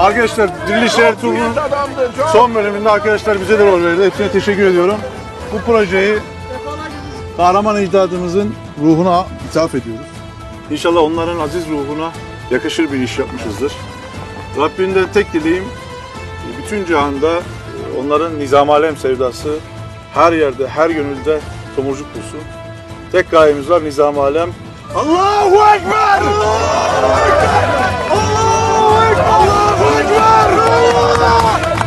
Arkadaşlar Diriliş Ertuğrul'un son bölümünde arkadaşlar bize de rol verdi. Hepsine teşekkür ediyorum. Bu projeyi kahraman ecdadımızın ruhuna ithaf ediyoruz. İnşallah onların aziz ruhuna yakışır bir iş yapmışızdır. Rabbimden tek dileğim bütün cihanda onların nizam-ı alem sevdası her yerde, her gönülde tomurcuk bulsun. Tek gayemiz var nizam-ı alem. Allahu Ekber! Allahu Ekber! Allahu Ekber! Allahu Ekber!